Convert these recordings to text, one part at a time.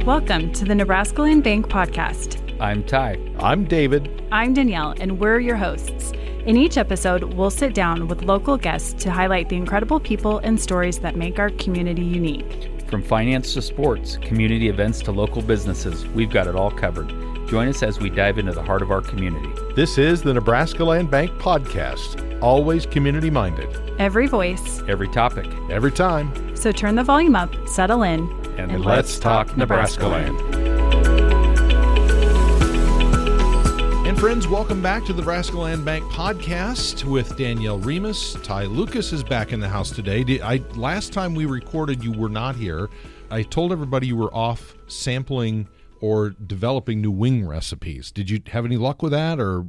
Welcome to the Nebraska Land Bank podcast. I'm Ty. I'm David. I'm Danielle, and we're your hosts. In each episode, we'll sit down with local guests to highlight the incredible people and stories that make our community unique. From finance to sports, community events to local businesses, we've got it all covered. Join us as we dive into the heart of our community. This is the Nebraska Land Bank podcast, always community-minded. Every voice, Every topic. Every time. so turn the volume up, settle in, And let's talk Nebraska land. And friends, welcome back to the Nebraska Land Bank podcast with Danielle Remus. Ty Lucas is back in the house today. Last time we recorded, you were not here. I told everybody you were off sampling or developing new wing recipes. Did you have any luck with that, or?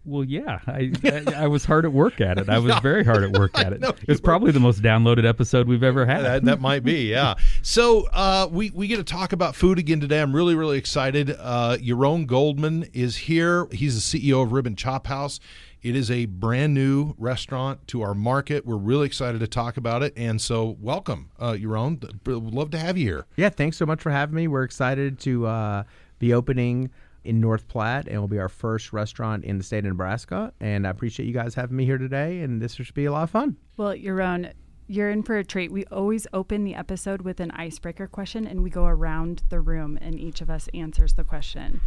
Well, yeah, I was hard at work at it. I was very hard at work at it. It was probably the most downloaded episode we've ever had. That might be, yeah. So we get to talk about food again today. I'm really, really excited. Yaron Goldman is here. He's the CEO of Ribbon Chop House. It is a brand new restaurant to our market. We're really excited to talk about it. And so welcome, Yaron. We'd love to have you here. Yeah, thanks so much for having me. We're excited to be opening in North Platte, and it'll be our first restaurant in the state of Nebraska. And I appreciate you guys having me here today, and this should be a lot of fun. Well, Yaron, you're in for a treat. We always open the episode with an icebreaker question, and we go around the room, and each of us answers the question.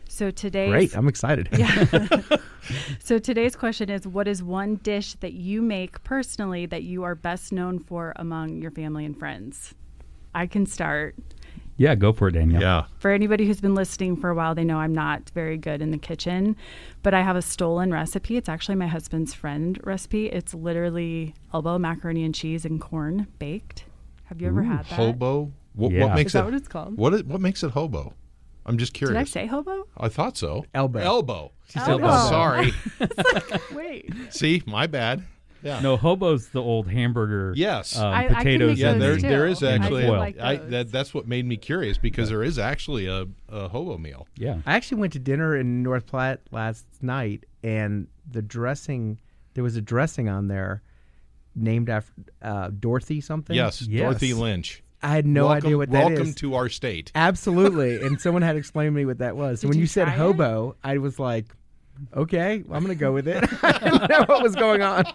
So today's... Great, I'm excited. Yeah. So today's question is, what is one dish that you make personally that you are best known for among your family and friends? I can start. Yeah, go for it, Danielle. Yeah. For anybody who's been listening for a while, they know I'm not very good in the kitchen, but I have a stolen recipe. It's actually my husband's friend recipe. It's literally elbow macaroni and cheese and corn baked. Have you ever had that? Hobo? What Yeah. makes Is that it? what it's called? What makes it hobo? I'm just curious. Did I say hobo? I thought so. Elbow. Elbow. Elbow. Sorry. Wait. See, my bad. Yeah. No, hobo's the old hamburger. Yes. I can potatoes. make Yeah, those there too. is I actually. do like those. That's what made me curious, because there is actually a hobo meal. Yeah. I actually went to dinner in North Platte last night, and there was a dressing on there named after Dorothy something. Yes, Yes. Dorothy Lynch. I had no idea what that is. Welcome to our state. Absolutely. And someone had explained to me what that was. So Did when you you said try it? hobo, I was like, okay, I'm going to go with it. I didn't know what was going on.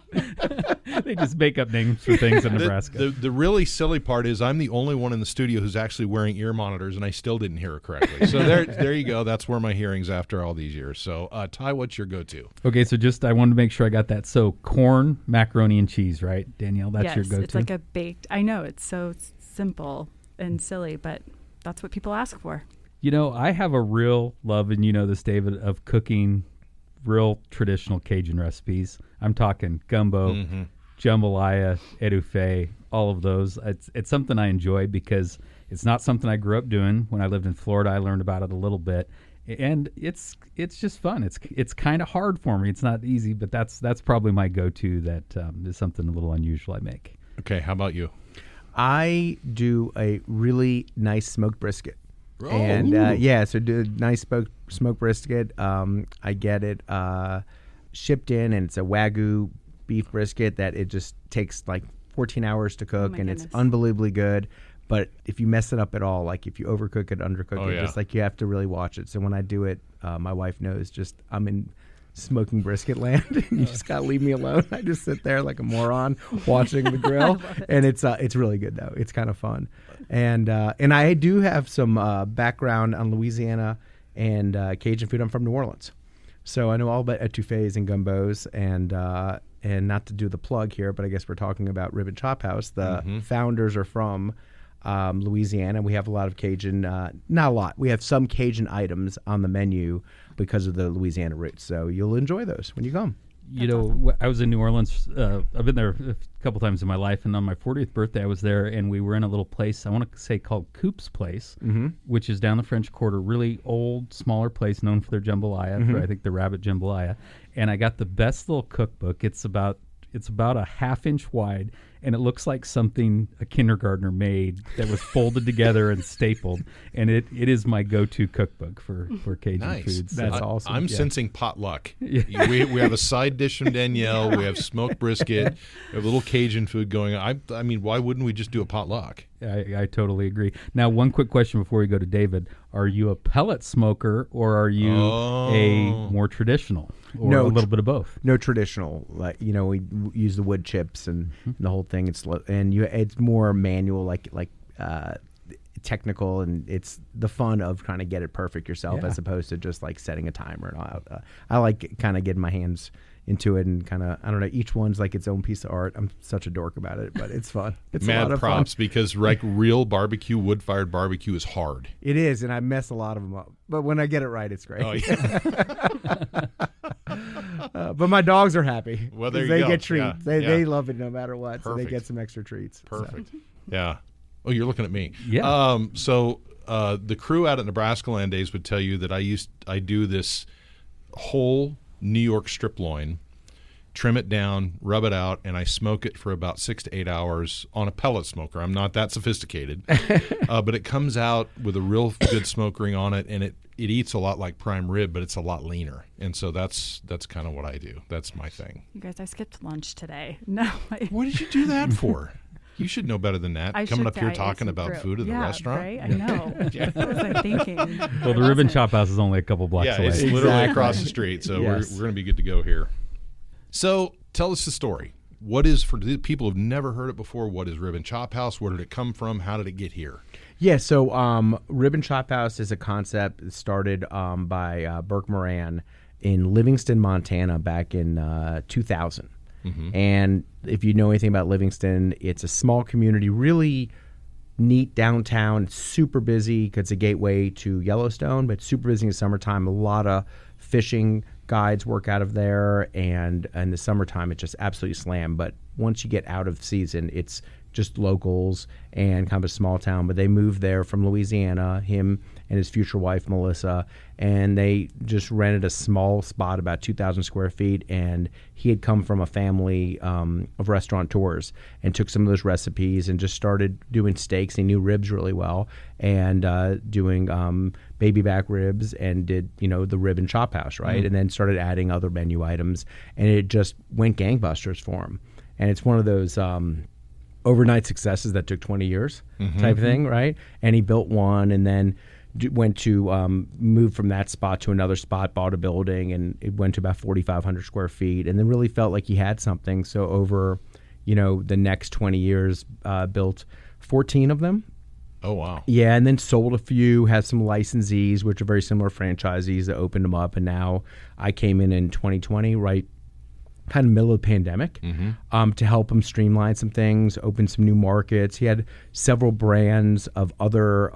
They just make up names for things in Nebraska. The really silly part is I'm the only one in the studio who's actually wearing ear monitors, and I still didn't hear it correctly. So there you go. That's where my hearing's after all these years. So Ty, what's your go-to? Okay, so I wanted to make sure I got that. So corn, macaroni, and cheese, right, Danielle? That's your go-to? It's like a baked. I know it's so simple and silly, but that's what people ask for. You know, I have a real love, and you know this, David, of cooking real traditional Cajun recipes. I'm talking gumbo, jambalaya, etouffee, all of those. It's something I enjoy because it's not something I grew up doing. When I lived in Florida, I learned about it a little bit, and it's just fun. It's kind of hard for me. It's not easy, but that's probably my go-to. That is something a little unusual I make. Okay, how about you? I do a really nice smoked brisket. Oh. And so do a nice smoked brisket. I get it shipped in, and it's a Wagyu beef brisket that it just takes like 14 hours to cook, my and goodness. it's unbelievably good. But if you mess it up at all, like if you overcook it, undercook it, yeah. just like you have to really watch it. So when I do it, my wife knows I'm in smoking brisket land. You just gotta leave me alone. I just sit there like a moron watching the grill, and it's really good though. It's kind of fun, and I do have some background on Louisiana and Cajun food. I'm from New Orleans, so I know all about etouffees and gumbos, and not to do the plug here, but I guess we're talking about Ribbon Chop House. The founders are from Louisiana. We have a lot of Cajun, not a lot. We have some Cajun items on the menu because of the Louisiana roots. So you'll enjoy those when you come. You know, I was in New Orleans. I've been there a couple times in my life, and on my 40th birthday, I was there, and we were in a little place, I want to say called Coop's Place, which is down the French Quarter, really old, smaller place known for their jambalaya, for I think the rabbit jambalaya. And I got the best little cookbook. It's about a half-inch wide, and it looks like something a kindergartner made that was folded together and stapled. And it is my go-to cookbook for Cajun foods. So That's awesome. I'm sensing potluck. We have a side dish from Danielle. We have smoked brisket. We have a little Cajun food going on. I mean, why wouldn't we just do a potluck? I totally agree. Now, one quick question before we go to David. Are you a pellet smoker or are you a more traditional or a little bit of both? No, traditional. Like, we use the wood chips and the whole thing. It's more manual, like technical, and it's the fun of trying to get it perfect yourself as opposed to just like setting a timer. I like kind of getting my hands into it and kind of, I don't know, each one's like its own piece of art. I'm such a dork about it, but it's fun. It's a lot of props fun. Because real barbecue, wood-fired barbecue is hard. It is, and I mess a lot of them up. But when I get it right, it's great. Oh, yeah. But my dogs are happy. Well, there you they go. get treats. Yeah. They love it no matter what. Perfect. So they get some extra treats. Perfect. Yeah. Oh, you're looking at me. Yeah. So the crew out at Nebraska Land Days would tell you that I do this whole New York strip loin, trim it down, rub it out, and I smoke it for about 6 to 8 hours on a pellet smoker. I'm not that sophisticated, but it comes out with a real good smoke ring on it, and it eats a lot like prime rib, but it's a lot leaner. And so that's kind of what I do. That's my thing. You guys, I skipped lunch today. No. What did you do that for? You should know better than that. Coming up here talking about food at the restaurant. Right? I know. What was I thinking? Well, the Rib and Chop House is only a couple blocks away. It's literally across the street, so Yes. we're going to be good to go here. So tell us the story. What is, for the people who've never heard it before, what is Rib and Chop House? Where did it come from? How did it get here? Yeah, so Rib and Chop House is a concept started by Burke Moran in Livingston, Montana back in 2000. Mm-hmm. And if you know anything about Livingston, it's a small community, really neat downtown, super busy because it's a gateway to Yellowstone, but super busy in the summertime. A lot of fishing guides work out of there, and in the summertime it's just absolutely slammed. But once you get out of season, it's just locals and kind of a small town. But they moved there from Louisiana, him and his future wife Melissa, and they just rented a small spot about 2,000 square feet. And he had come from a family of restaurateurs and took some of those recipes and just started doing steaks. He knew ribs really well, and doing baby back ribs, and did the Rib and Chop House, right? And then started adding other menu items, and it just went gangbusters for him. And it's one of those overnight successes that took 20 years type of thing, right? And he built one, and then went to move from that spot to another spot, bought a building, and it went to about 4,500 square feet, and then really felt like he had something. So over the next 20 years, built 14 of them. Oh, wow. Yeah, and then sold a few, has some licensees, which are very similar franchisees that opened them up. And now I came in 2020, right, kind of middle of the pandemic, to help him streamline some things, open some new markets. He had several brands of other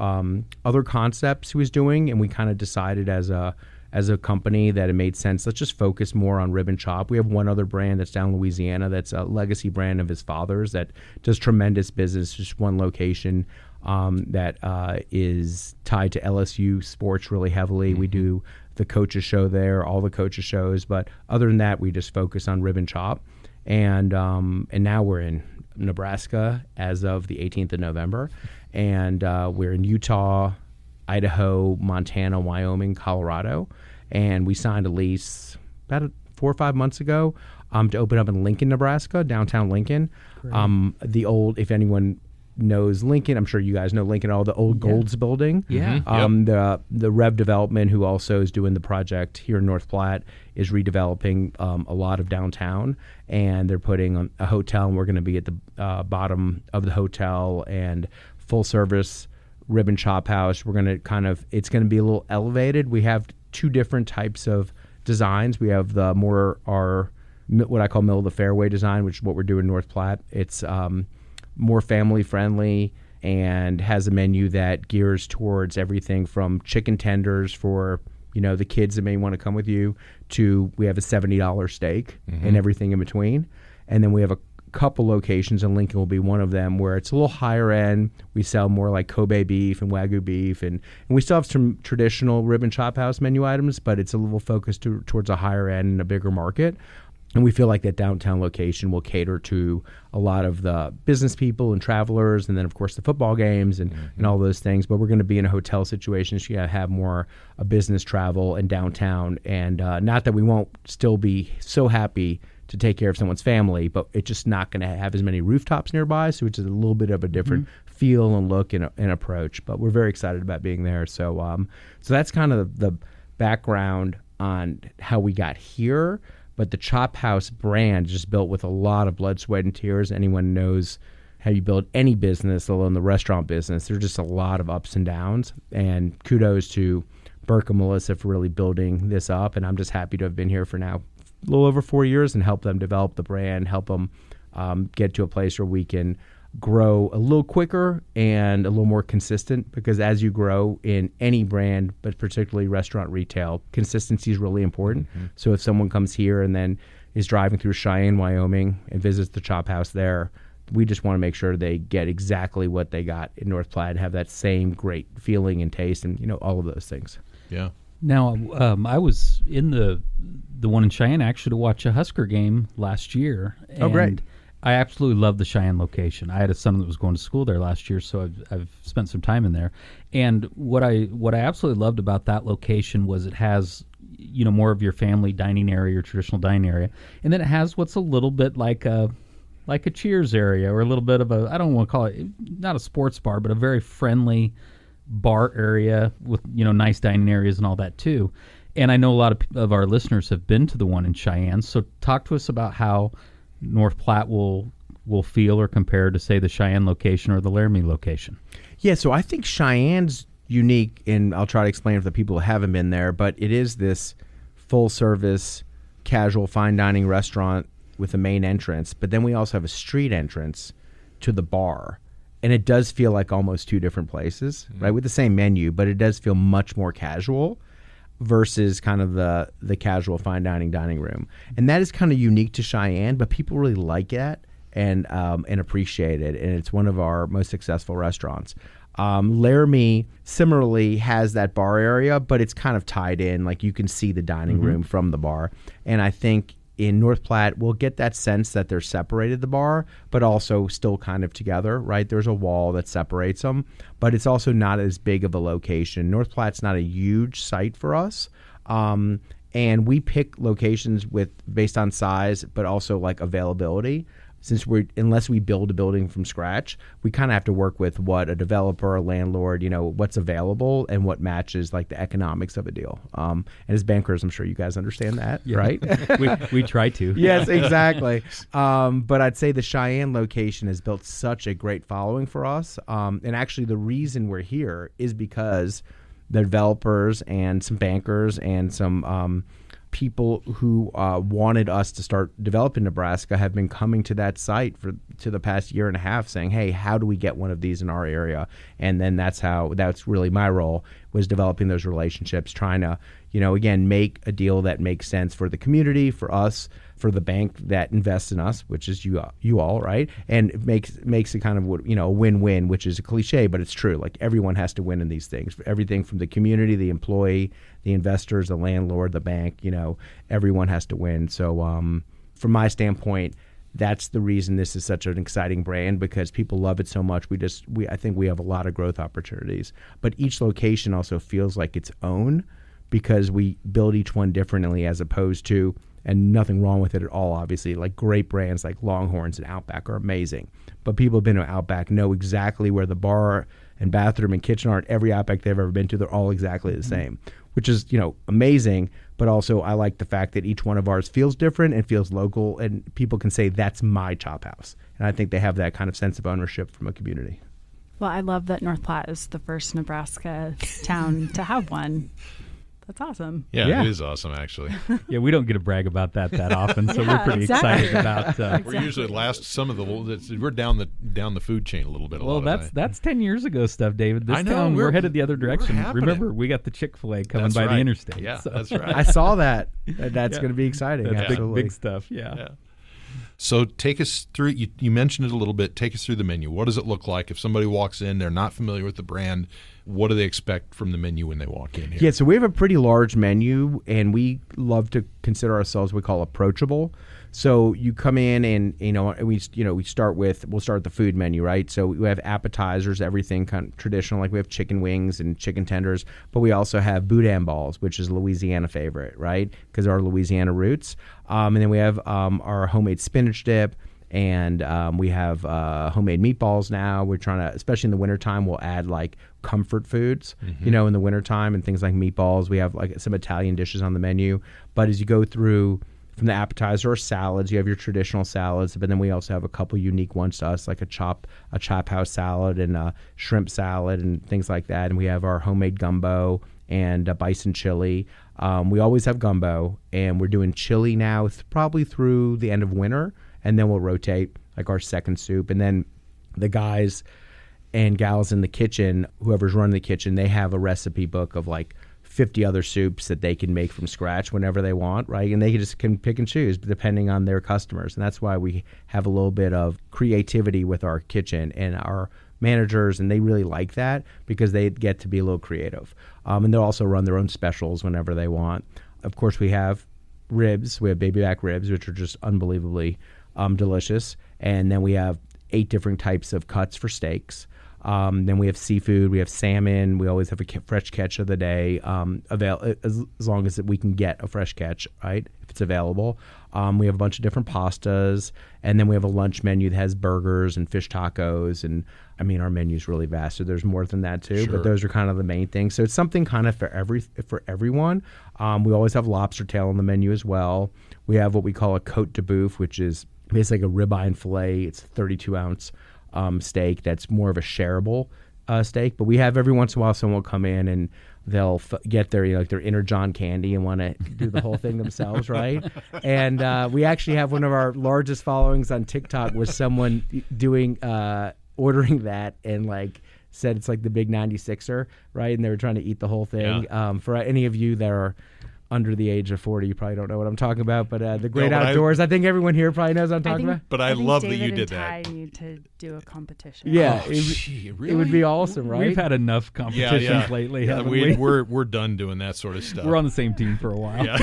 concepts he was doing, and we kind of decided as a company that it made sense. Let's just focus more on Rib and Chop. We have one other brand that's down in Louisiana that's a legacy brand of his father's that does tremendous business, just one location that is tied to LSU sports really heavily. We do the coaches show there, all the coaches shows, but other than that, we just focus on Rib and Chop. And now we're in Nebraska as of the 18th of November, and we're in Utah, Idaho, Montana, Wyoming, Colorado, and we signed a lease about 4 or 5 months ago to open up in Lincoln, Nebraska, downtown Lincoln. The old, if anyone knows Lincoln, I'm sure you guys know Lincoln, all the old Golds building. The Rev Development, who also is doing the project here in North Platte, is redeveloping a lot of downtown, and they're putting a hotel, and we're going to be at the bottom of the hotel, and full service Rib and Chop House. We're going to it's going to be a little elevated. We have two different types of designs. We have the more what I call middle of the fairway design, which is what we're doing in North Platte. It's more family friendly and has a menu that gears towards everything from chicken tenders for the kids that may want to come with you, to we have a $70 steak and everything in between. And then we have a couple locations, and Lincoln will be one of them, where it's a little higher end. We sell more like Kobe beef and Wagyu beef, and we still have some traditional Rib and Chop House menu items, but it's a little focused towards a higher end and a bigger market. And we feel like that downtown location will cater to a lot of the business people and travelers, and then, of course, the football games and all those things. But we're going to be in a hotel situation, so you got to have more business travel and downtown. And not that we won't still be so happy to take care of someone's family, but it's just not going to have as many rooftops nearby, so it's a little bit of a different feel and look and approach. But we're very excited about being there. So, so that's kind of the background on how we got here. But the Chop House brand is just built with a lot of blood, sweat, and tears. Anyone knows how you build any business, let alone the restaurant business. There's just a lot of ups and downs. And kudos to Burke and Melissa for really building this up. And I'm just happy to have been here for now a little over 4 years and help them develop the brand, help them get to a place where we can grow a little quicker and a little more consistent, because as you grow in any brand, but particularly restaurant retail, consistency is really important. So if someone comes here and then is driving through Cheyenne, Wyoming and visits the Chop House there, we just want to make sure they get exactly what they got in North Platte and have that same great feeling and taste and, all of those things. Yeah. Now, I was in the one in Cheyenne actually to watch a Husker game last year. Oh, great. I absolutely love the Cheyenne location. I had a son that was going to school there last year, so I've spent some time in there. And what I absolutely loved about that location was it has, more of your family dining area, your traditional dining area, and then it has what's a little bit like a Cheers area, or a little bit of a, I don't want to call it, not a sports bar, but a very friendly bar area with nice dining areas and all that too. And I know a lot of our listeners have been to the one in Cheyenne. So talk to us about how North Platte will feel or compare to, say, the Cheyenne location or the Laramie location. Yeah, so I think Cheyenne's unique, and I'll try to explain it for the people who haven't been there, but it is this full-service, casual, fine dining restaurant with a main entrance, but then we also have a street entrance to the bar. And it does feel like almost two different places, right, with the same menu, but it does feel much more casual versus kind of the casual fine dining room. And that is kind of unique to Cheyenne, but people really like that and appreciate it. And it's one of our most successful restaurants. Laramie similarly has that bar area, but it's kind of tied in. Like you can see the dining room from the bar. And I think in North Platte, we'll get that sense that they're separated, the bar, but also still kind of together, right? There's a wall that separates them, but it's also not as big of a location. North Platte's not a huge site for us. And we pick locations based on size, but also like availability. Since unless we build a building from scratch, we kind of have to work with what a developer, a landlord, what's available and what matches like the economics of a deal. And as bankers, I'm sure you guys understand that, right? we try to. Yes, exactly. But I'd say the Cheyenne location has built such a great following for us. And actually the reason we're here is because the developers and some bankers and some people who wanted us to start developing Nebraska have been coming to that site to the past year and a half saying, hey, how do we get one of these in our area? And then that's really my role, was developing those relationships, trying to, again, make a deal that makes sense for the community, for us, for the bank that invests in us, which is you all, right? And it makes it kind of, a win-win, which is a cliche, but it's true. Like everyone has to win in these things. Everything from the community, the employee, the investors, the landlord, the bank, everyone has to win. So from my standpoint, that's the reason this is such an exciting brand, because people love it so much. I think we have a lot of growth opportunities. But each location also feels like its own, because we build each one differently, as opposed to, and nothing wrong with it at all, obviously, like great brands like Longhorns and Outback are amazing. But people have been to Outback know exactly where the bar and bathroom and kitchen are at every Outback they've ever been to. They're all exactly the same, which is, amazing. But also I like the fact that each one of ours feels different and feels local, and people can say, that's my Chop House. And I think they have that kind of sense of ownership from a community. Well, I love that North Platte is the first Nebraska town to have one. That's awesome. Yeah, it is awesome, actually. Yeah, we don't get to brag about that often, so we're pretty excited about. We're usually last. We're down the food chain a little bit. Well, that's 10 years ago stuff, David. This town, we're headed the other direction. Remember, we got the Chick-fil-A coming by the interstate. Yeah, so. That's right. I saw that. That's going to be exciting. That's absolutely. big stuff. Yeah. So take us through, you mentioned it a little bit, take us through the menu. What does it look like if somebody walks in, they're not familiar with the brand? What do they expect from the menu when they walk in here? Yeah, so we have a pretty large menu, and we love to consider ourselves what we call approachable. So you come in and we'll start with the food menu, right? So we have appetizers, everything kind of traditional, like we have chicken wings and chicken tenders, but we also have boudin balls, which is a Louisiana favorite, right? Because of our Louisiana roots. And then we have our homemade spinach dip. And we have homemade meatballs now. We're trying to, especially in the wintertime, we'll add like comfort foods, in the wintertime, and things like meatballs. We have like some Italian dishes on the menu. But as you go through from the appetizer or salads, you have your traditional salads, but then we also have a couple unique ones to us, like a chop house salad and a shrimp salad and things like that. And we have our homemade gumbo and bison chili. We always have gumbo, and we're doing chili now probably through the end of winter. And then we'll rotate like our second soup. And then the guys and gals in the kitchen, whoever's running the kitchen, they have a recipe book of like 50 other soups that they can make from scratch whenever they want, right? And they just can pick and choose depending on their customers. And that's why we have a little bit of creativity with our kitchen and our managers, and they really like that because they get to be a little creative. And they'll also run their own specials whenever they want. Of course, we have ribs. We have baby back ribs, which are just unbelievably delicious. And then we have 8 different types of cuts for steaks. Then we have seafood. We have salmon. We always have a fresh catch of the day, as long as we can get a fresh catch, right, if it's available. We have a bunch of different pastas. And then we have a lunch menu that has burgers and fish tacos. And, I mean, our menu's really vast, so there's more than that, too. Sure. But those are kind of the main things. So it's something kind of for everyone. We always have lobster tail on the menu as well. We have what we call a côte de boeuf, which is basically like a ribeye and filet. It's a 32-ounce steak that's more of a shareable steak. But we have every once in a while someone will come in and they'll get their their inner John Candy and want to do the whole thing themselves, right? And we actually have one of our largest followings on TikTok was someone doing ordering that and like said it's like the big 96er, right? And they were trying to eat the whole thing. Yeah. For any of you that are under the age of 40, you probably don't know what I'm talking about, but the great outdoors, I think everyone here probably knows what I'm talking about. But I love that you did that. I need to do a competition. Yeah, really? It would be awesome, right? We've had enough competitions lately, haven't we? We're done doing that sort of stuff. We're on the same team for a while. Yeah.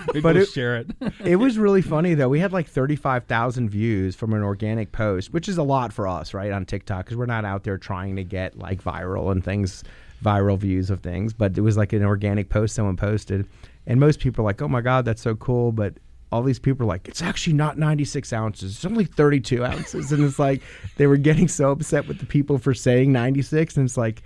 Maybe but we'll share it. It was really funny, though. We had like 35,000 views from an organic post, which is a lot for us, right, on TikTok, because we're not out there trying to get like viral views of things. But it was like an organic post someone posted. And most people are like, oh, my God, that's so cool. But all these people are like, it's actually not 96 ounces. It's only 32 ounces. And it's like they were getting so upset with the people for saying 96. And it's like,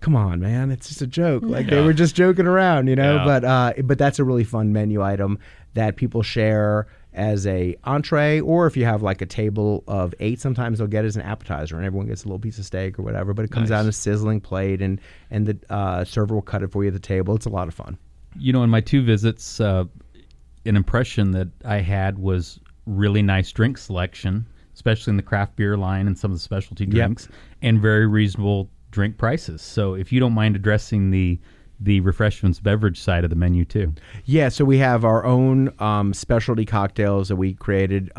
come on, man. It's just a joke. Like they were just joking around, Yeah. But that's a really fun menu item that people share as a entree, or if you have like a table of 8, sometimes they'll get it as an appetizer and everyone gets a little piece of steak or whatever. But it comes out in a sizzling plate and the server will cut it for you at the table. It's a lot of fun. In my 2 visits, an impression that I had was really nice drink selection, especially in the craft beer line and some of the specialty drinks, and very reasonable drink prices. So if you don't mind addressing the refreshments beverage side of the menu too. Yeah, so we have our own specialty cocktails that we created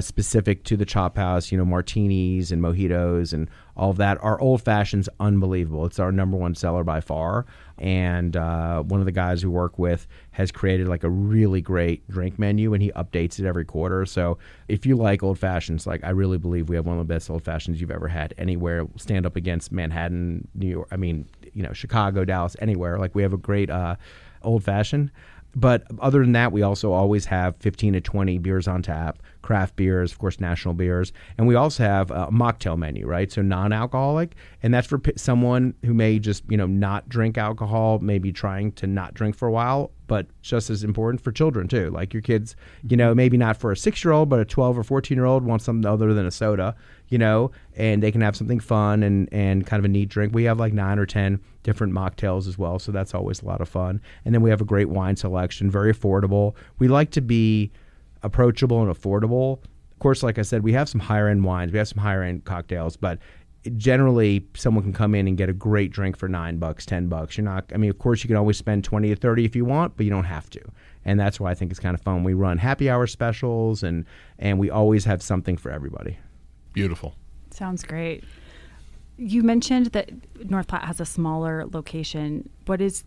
specific to the Chop House, martinis and mojitos and all of that. Our old fashioned's unbelievable. It's our number 1 seller by far. And one of the guys we work with has created like a really great drink menu, and he updates it every quarter. So if you like old fashions, like I really believe we have one of the best old fashions you've ever had anywhere. Stand up against Manhattan, New York. I mean, Chicago, Dallas, anywhere. Like we have a great old fashioned. But other than that, we also always have 15 to 20 beers on tap, craft beers, of course, national beers. And we also have a mocktail menu, right? So non-alcoholic. And that's for someone who may just, not drink alcohol, maybe trying to not drink for a while, but just as important for children too. Like your kids, maybe not for a 6-year-old, but a 12 or 14-year-old wants something other than a soda, and they can have something fun and kind of a neat drink. We have like 9 or 10 different mocktails as well, so that's always a lot of fun. And then we have a great wine selection, very affordable. We like to be approachable and affordable. Of course, like I said, we have some higher-end wines, we have some higher-end cocktails, but generally someone can come in and get a great drink for $9, $10. Of course you can always spend 20 to 30 if you want, but you don't have to. And that's why I think it's kind of fun. We run happy hour specials and we always have something for everybody. Beautiful. Sounds great. You mentioned that North Platte has a smaller location.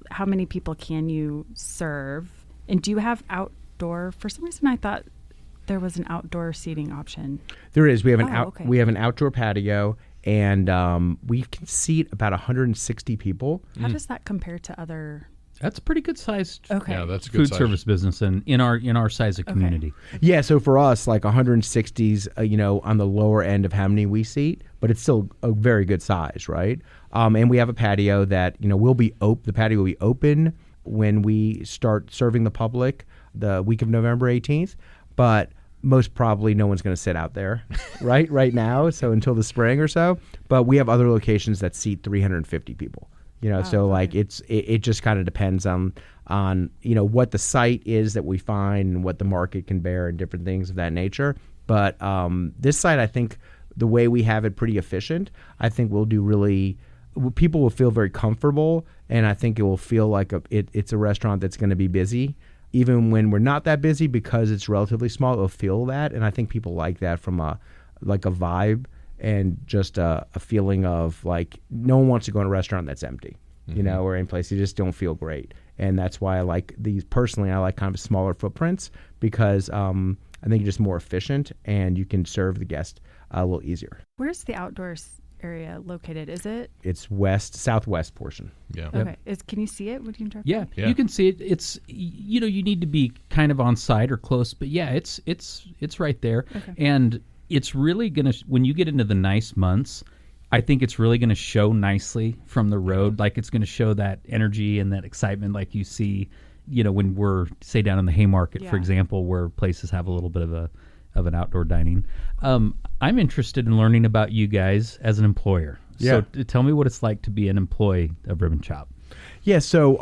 How many people can you serve? And do you have outdoor? For some reason I thought there was an outdoor seating option. There is. We have okay. we have an outdoor patio, and we can seat about 160 people. How does that compare to other? That's a pretty good sized Okay. Yeah, that's a good food size. service business in our size of community. Yeah, so for us, like 160s, on the lower end of how many we seat, but it's still a very good size, right? And we have a patio that will be the patio will be open when we start serving the public the week of November 18th, but most probably no one's going to sit out there right now, so until the spring or so. But we have other locations that seat 350 people. Like it just kind of depends on what the site is that we find and what the market can bear and different things of that nature. But this site, I think the way we have it pretty efficient, I think we'll do people will feel very comfortable, and I think it will feel like it's a restaurant that's going to be busy. Even when we're not that busy, because it's relatively small, it'll feel that. And I think people like that from a vibe and just a feeling of like no one wants to go in a restaurant that's empty, or any place. You just don't feel great. And that's why I like these personally. I like kind of smaller footprints because I think you're just more efficient and you can serve the guest a little easier. Where's the outdoors area located? Is it? It's southwest portion. Yeah. Okay. Can you see it? Would you drive? Yeah, Yeah. you can see it. It's you need to be kind of on site or close, but yeah, it's right there. Okay. And it's really gonna, when you get into the nice months, I think it's really gonna show nicely from the road. Like it's gonna show that energy and that excitement, like you see, when we're say down in the Haymarket, for example, where places have a little bit of an outdoor dining. I'm interested in learning about you guys as an employer. Yeah. So tell me what it's like to be an employee of Rib and Chop. Yeah, so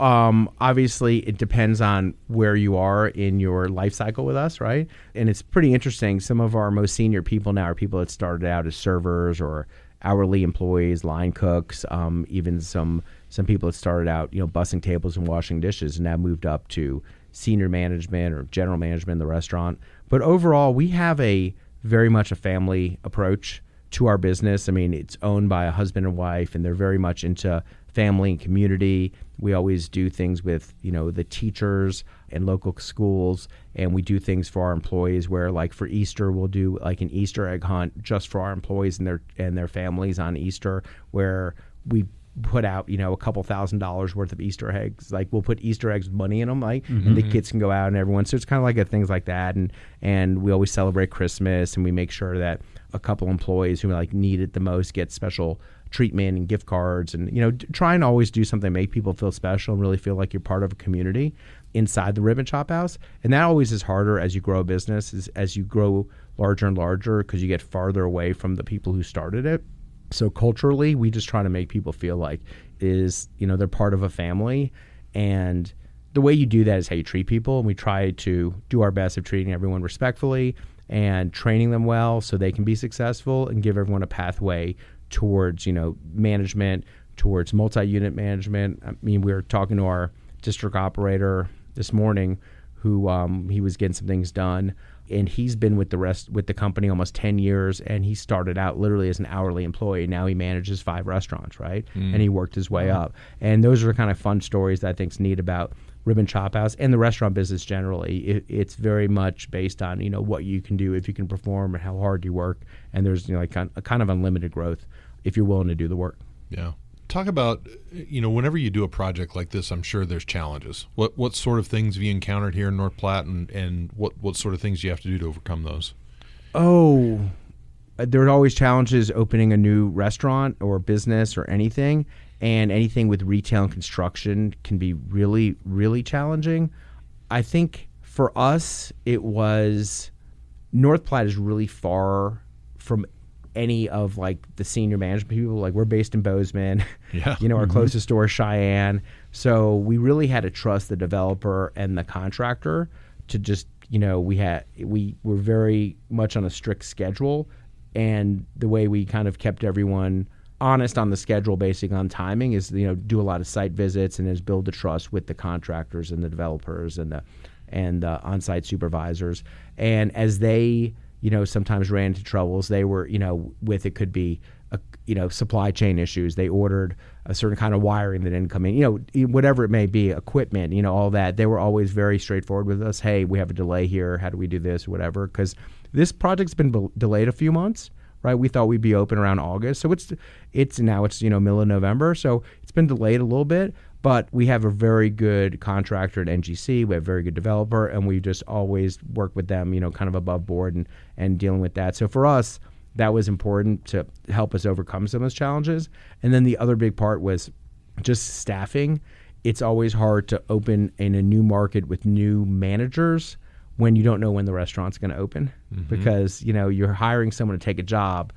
obviously it depends on where you are in your life cycle with us, right? And it's pretty interesting. Some of our most senior people now are people that started out as servers or hourly employees, line cooks, even some people that started out, bussing tables and washing dishes and now moved up to senior management or general management in the restaurant. But overall, we have very much a family approach to our business. I mean, it's owned by a husband and wife, and they're very much into family and community. We always do things with, the teachers and local schools, and we do things for our employees where, like for Easter, we'll do like an Easter egg hunt just for our employees and their families on Easter, where we put out, a couple $1,000s worth of Easter eggs. Like we'll put Easter eggs with money in them, and the kids can go out and everyone. So it's kind of like things like that. And we always celebrate Christmas, and we make sure that a couple employees who need it the most get special treatment and gift cards, and try and always do something to make people feel special and really feel like you're part of a community inside the Rib and Chop House. And that always is harder as you grow a business, as you grow larger and larger, because you get farther away from the people who started it. So culturally, we just try to make people feel like they're part of a family, and the way you do that is how you treat people. And we try to do our best of treating everyone respectfully and training them well so they can be successful, and give everyone a pathway towards management, towards multi-unit management. I mean, we were talking to our district operator this morning, who he was getting some things done, and he's been with the company almost 10 years, and he started out literally as an hourly employee. Now he manages 5 restaurants, right? And he worked his way up. And those are kind of fun stories that I think is neat about Rib and Chop House and the restaurant business generally. It's very much based on what you can do, if you can perform, and how hard you work. And there's a kind of unlimited growth if you're willing to do the work. Yeah. Talk about, whenever you do a project like this, I'm sure there's challenges. What sort of things have you encountered here in North Platte, and what sort of things do you have to do to overcome those? Oh, there are always challenges opening a new restaurant or business or anything, and anything with retail and construction can be really, really challenging. I think for us, it was North Platte is really far from any of the senior management people. We're based in Bozeman. Yeah. Our closest store is Cheyenne. So we really had to trust the developer and the contractor to just, we were very much on a strict schedule, and the way we kind of kept everyone honest on the schedule, basically on timing, is do a lot of site visits and is build the trust with the contractors and the developers and the on-site supervisors. And as they sometimes ran into troubles, they were, with it could be supply chain issues. They ordered a certain kind of wiring that didn't come in, whatever it may be, equipment, all that. They were always very straightforward with us. Hey, we have a delay here. How do we do this? Whatever. Because this project's been delayed a few months, right? We thought we'd be open around August. So it's now middle of November. So it's been delayed a little bit, but we have a very good contractor at NGC. We have a very good developer, and we just always work with them, kind of above board and dealing with that. So for us, that was important to help us overcome some of those challenges. And then the other big part was just staffing. It's always hard to open in a new market with new managers when you don't know when the restaurant's going to open, because, you're hiring someone to take a job,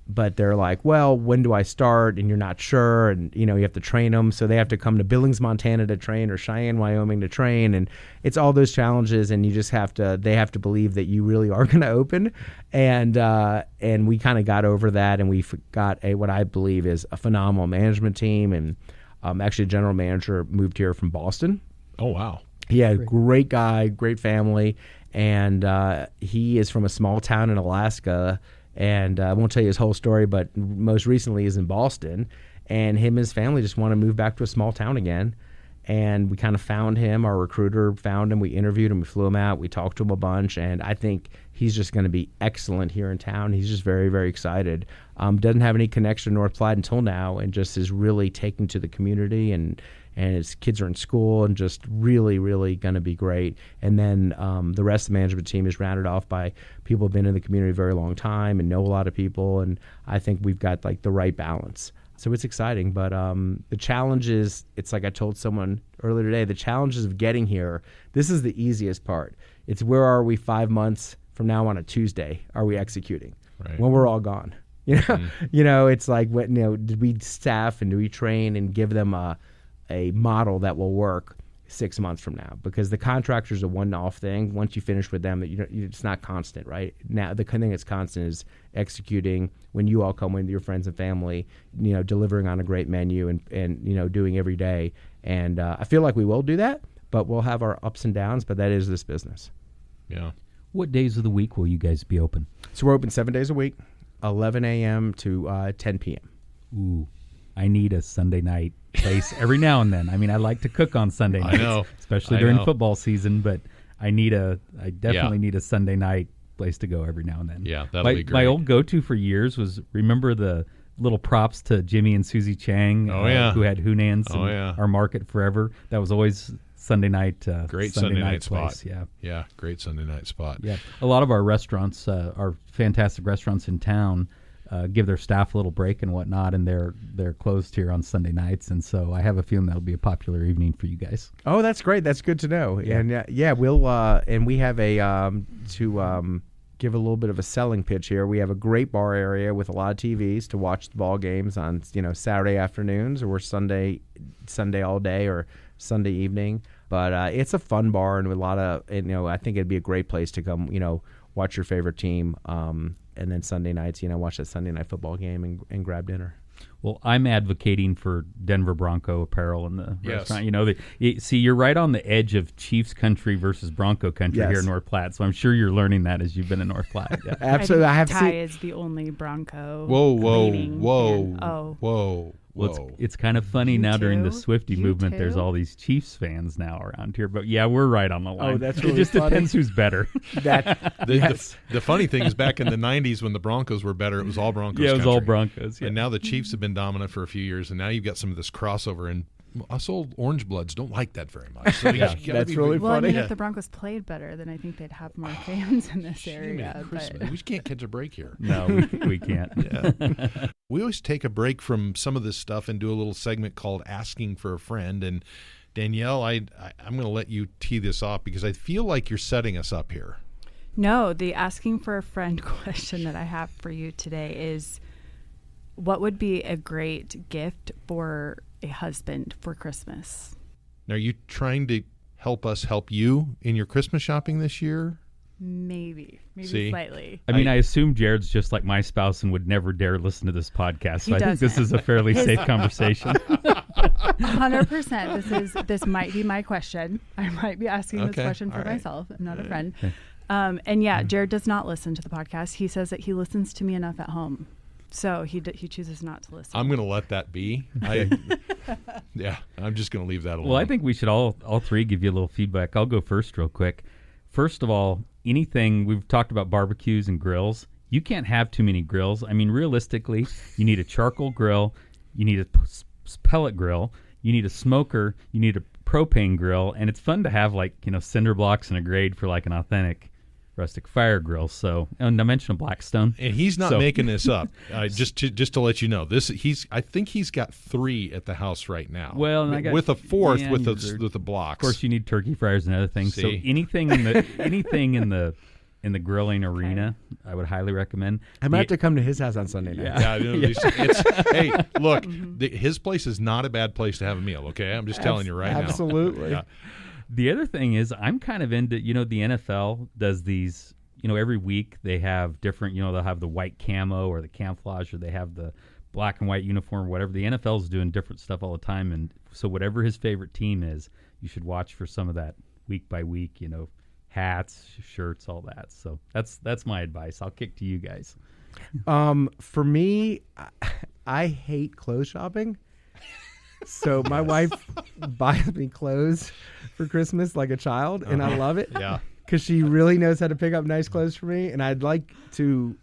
but they're like, well, when do I start? And you're not sure. And, you have to train them. So they have to come to Billings, Montana to train, or Cheyenne, Wyoming to train. And it's all those challenges. And you just they have to believe that you really are going to open. And we kind of got over that. And we got what I believe is a phenomenal management team. And actually, the general manager moved here from Boston. Oh, wow. Yeah, great guy, great family. And he is from a small town in Alaska. And I won't tell you his whole story, but most recently is in Boston. And him and his family just want to move back to a small town again. And we kind of found him. Our recruiter found him. We interviewed him. We flew him out. We talked to him a bunch. And I think he's just going to be excellent here in town. He's just very, very excited. Doesn't have any connection to North Platte until now, and just is really taking to the community. And his kids are in school, and just really, really going to be great. And then the rest of the management team is rounded off by people who've been in the community a very long time and know a lot of people. And I think we've got the right balance. So it's exciting. But the challenge is, it's like I told someone earlier today, the challenges of getting here, this is the easiest part. It's where are we 5 months from now on a Tuesday? Are we executing? Right. When we're all gone? It's like, did we staff and do we train and give them a model that will work 6 months from now? Because the contractor's a one-off thing. Once you finish with them, it's not constant, right? Now the thing that's constant is executing when you all come with your friends and family, delivering on a great menu and doing every day. And I feel like we will do that, but we'll have our ups and downs. But that is this business. Yeah. What days of the week will you guys be open? So we're open 7 days a week, 11 a.m. to 10 p.m. Ooh, I need a Sunday night place every now and then. I mean, I like to cook on Sunday nights, I know, especially during football season, but I definitely need a Sunday night place to go every now and then. Yeah, that'll be great. My old go-to for years was, remember the little props to Jimmy and Susie Chang, who had Hunan's and Our Market Forever. That was always Sunday night. Great Sunday night place. spot. Yeah, great Sunday night spot. Yeah, a lot of our restaurants, our fantastic restaurants in town, give their staff a little break and whatnot, and they're closed here on Sunday nights, and so I have a feeling that'll be a popular evening for you guys. Oh, that's great. That's good to know. Yeah. And we'll and we have to give a little bit of a selling pitch here. We have a great bar area with a lot of TVs to watch the ball games on Saturday afternoons or Sunday all day or Sunday evening. But it's a fun bar and with a lot of I think it'd be a great place to come watch your favorite team. And then Sunday nights, watch that Sunday night football game and grab dinner. Well, I'm advocating for Denver Bronco apparel in the restaurant. See, you're right on the edge of Chiefs country versus Bronco country here in North Platte. So I'm sure you're learning that as you've been in North Platte. Yeah. Absolutely. I have Ty is the only Bronco. Whoa. Well, it's kind of funny now during the Swiftie movement. There's all these Chiefs fans now around here, but yeah, we're right on the line. Oh, that's really it just funny. Depends who's better. The funny thing is, back in the '90s when the Broncos were better, it was all Broncos. Yeah, it was country. all Broncos. Yeah. And now the Chiefs have been dominant for a few years, and now you've got some of this crossover. And us old Orange Bloods don't like that very much. So that's really well, funny. I mean, if the Broncos played better, then I think they'd have more fans in this area. But we just can't catch a break here. No, we can't. Yeah. We always take a break from some of this stuff and do a little segment called Asking for a Friend. And Danielle, I'm going to let you tee this off because I feel like you're setting us up here. No, the Asking for a Friend question that I have for you today is, what would be a great gift for a husband for Christmas? Now, are you trying to help us help you in your Christmas shopping this year? Maybe See? slightly. I mean, I assume Jared's just like my spouse and would never dare listen to this podcast. So He I think this doesn't. is a fairly safe conversation. 100%. This might be my question. I might be asking this question for myself. I'm not a friend. Okay. And yeah, Jared does not listen to the podcast. He says that he listens to me enough at home. So he chooses not to listen. I'm going to let that be. Yeah, I'm just going to leave that alone. Well, I think we should all three give you a little feedback. I'll go first real quick. First of all, anything, we've talked about barbecues and grills. You can't have too many grills. I mean, realistically, you need a charcoal grill, you need a pellet grill, you need a smoker, you need a propane grill, and it's fun to have cinder blocks and a grate for like an authentic rustic fire grill. So, and I mentioned a Blackstone, and he's not making this up. Just to let you know, I think he's got 3 at the house right now. Well, and I got, with a 4th with the blocks. Of course, you need turkey fryers and other things. So anything in the grilling arena, I would highly recommend. I might have to come to his house on Sunday night. Hey, look, his place is not a bad place to have a meal. Okay, I'm just telling you right now. Absolutely. Yeah. The other thing is, I'm kind of into, the NFL does these, every week they have different, they'll have the white camo or the camouflage, or they have the black and white uniform, whatever. The NFL's doing different stuff all the time. And so whatever his favorite team is, you should watch for some of that week by week, hats, shirts, all that. So that's my advice. I'll kick to you guys. For me, I hate clothes shopping. So my wife buys me clothes for Christmas like a child, and I love it. Yeah, because she really knows how to pick up nice clothes for me, and I'd like to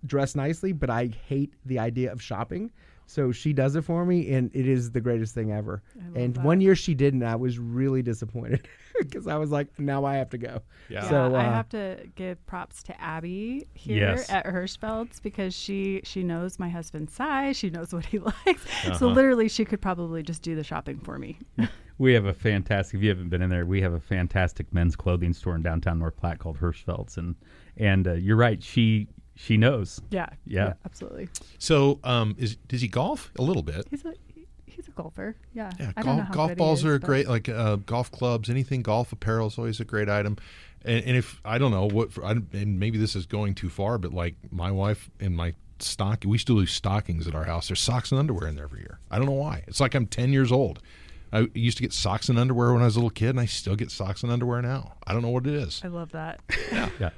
dress nicely, but I hate the idea of shopping. So she does it for me, and it is the greatest thing ever. And one year she didn't. I was really disappointed because I was like, now I have to go. Yeah. So I have to give props to Abby here at Hirschfeld's, because she knows my husband's size. She knows what he likes. So literally she could probably just do the shopping for me. We have a fantastic, if you haven't been in there, we have a fantastic men's clothing store in downtown North Platte called Hirschfeld's. And you're right. She knows. Yeah, absolutely. So, does he golf a little bit? He's a golfer. Yeah. I don't know how golf balls are great. Like golf clubs, anything golf apparel is always a great item. And if I don't know and maybe this is going too far, but like my wife and my we still do stockings at our house. There's socks and underwear in there every year. I don't know why. It's like I'm 10 years old. I used to get socks and underwear when I was a little kid, and I still get socks and underwear now. I don't know what it is. I love that. Yeah.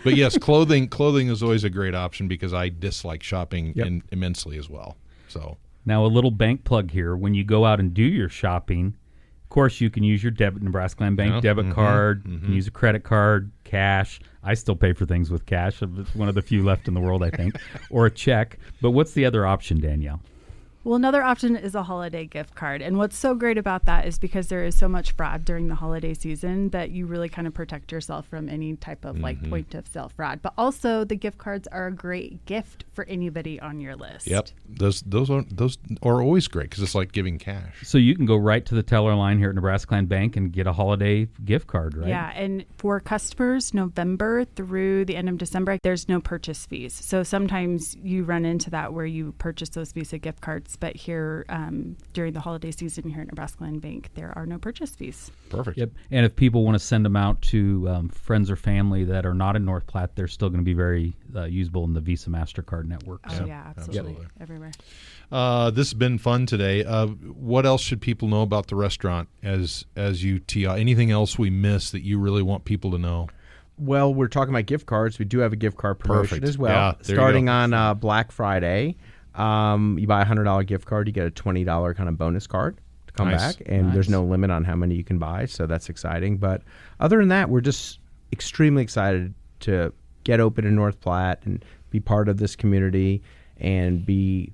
But yes, clothing is always a great option because I dislike shopping immensely as well. So now a little bank plug here. When you go out and do your shopping, of course you can use your Nebraska Land Bank debit card. You can use a credit card, cash. I still pay for things with cash. It's one of the few left in the world, I think, or a check. But what's the other option, Danielle? Well, another option is a holiday gift card. And what's so great about that is because there is so much fraud during the holiday season that you really kind of protect yourself from any type of point of sale fraud. But also the gift cards are a great gift for anybody on your list. Yep. Those are always great because it's like giving cash. So you can go right to the teller line here at Nebraska Land Bank and get a holiday gift card, right? Yeah. And for customers, November through the end of December, there's no purchase fees. So sometimes you run into that where you purchase those Visa gift cards. But here, during the holiday season here at Nebraska Land Bank, there are no purchase fees. Perfect. Yep. And if people want to send them out to friends or family that are not in North Platte, they're still going to be very usable in the Visa MasterCard network. Oh, yeah, absolutely. Everywhere. This has been fun today. What else should people know about the restaurant as you tee off? Anything else we missed that you really want people to know? Well, we're talking about gift cards. We do have a gift card promotion as well. Yeah, starting on Black Friday. You buy a $100 gift card, you get a $20 kind of bonus card to come back, and there's no limit on how many you can buy, so that's exciting. But other than that, we're just extremely excited to get open in North Platte and be part of this community and be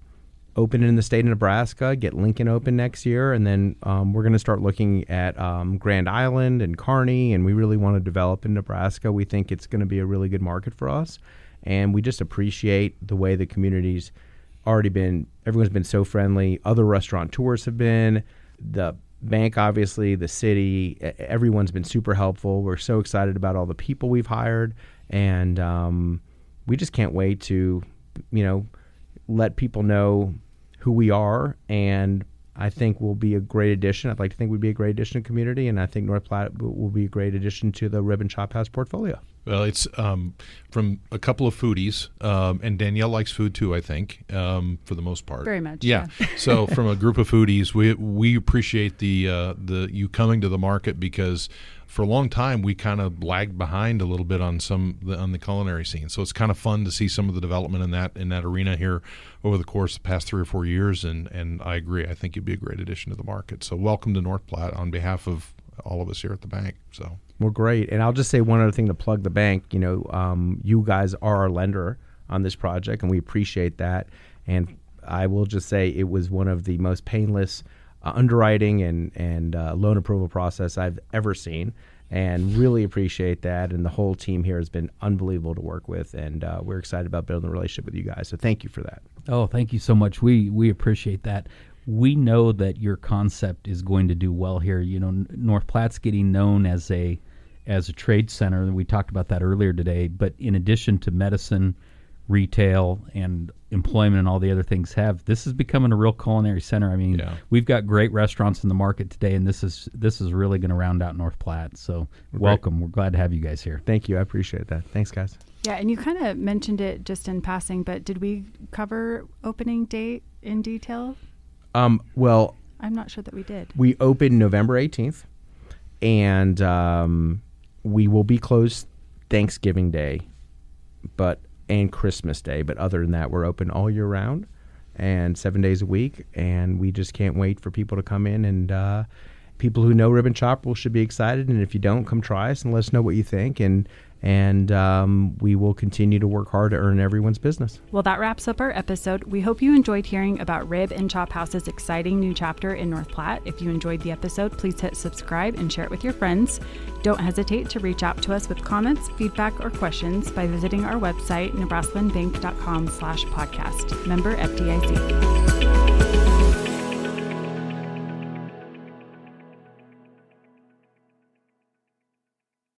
open in the state of Nebraska, get Lincoln open next year, and then we're going to start looking at Grand Island and Kearney, and we really want to develop in Nebraska. We think it's going to be a really good market for us, and we just appreciate the way the community's everyone's been so friendly. Other restaurateurs have been, the bank, obviously, the city, everyone's been super helpful. We're so excited about all the people we've hired, and we just can't wait to, let people know who we are, and I think we'll be a great addition. I'd like to think we'd be a great addition to the community, and I think North Platte will be a great addition to the Rib and Chop House portfolio. Well, it's from a couple of foodies, and Danielle likes food too, I think, for the most part. Very much. Yeah. So from a group of foodies, we appreciate the you coming to the market, because for a long time we kind of lagged behind a little bit on the culinary scene. So it's kind of fun to see some of the development in that arena here over the course of the past 3 or 4 years. And I agree. I think you'd be a great addition to the market. So welcome to North Platte on behalf of all of us here at the bank. So. Well, great. And I'll just say one other thing to plug the bank. You guys are our lender on this project, and we appreciate that. And I will just say it was one of the most painless underwriting and loan approval process I've ever seen, and really appreciate that. And the whole team here has been unbelievable to work with, and we're excited about building a relationship with you guys. So thank you for that. Oh, thank you so much. We appreciate that. We know that your concept is going to do well here. North Platte's getting known as a trade center, and we talked about that earlier today. But in addition to medicine, retail, and employment, and all the other things, this is becoming a real culinary center. I mean, we've got great restaurants in the market today, and this is really going to round out North Platte. So welcome. We're glad to have you guys here. Thank you. I appreciate that. Thanks, guys. Yeah, and you kind of mentioned it just in passing, but did we cover opening date in detail? Well, I'm not sure that we did. We opened November 18th, and we will be closed Thanksgiving Day, and Christmas Day. But other than that, we're open all year round and 7 days a week. And we just can't wait for people to come in. And people who know Ribbon Chopper should be excited. And if you don't, come try us and let us know what you think. And we will continue to work hard to earn everyone's business. Well, that wraps up our episode. We hope you enjoyed hearing about Rib and Chop House's exciting new chapter in North Platte. If you enjoyed the episode, please hit subscribe and share it with your friends. Don't hesitate to reach out to us with comments, feedback, or questions by visiting our website, nebraskalandbank.com/podcast. Member FDIC.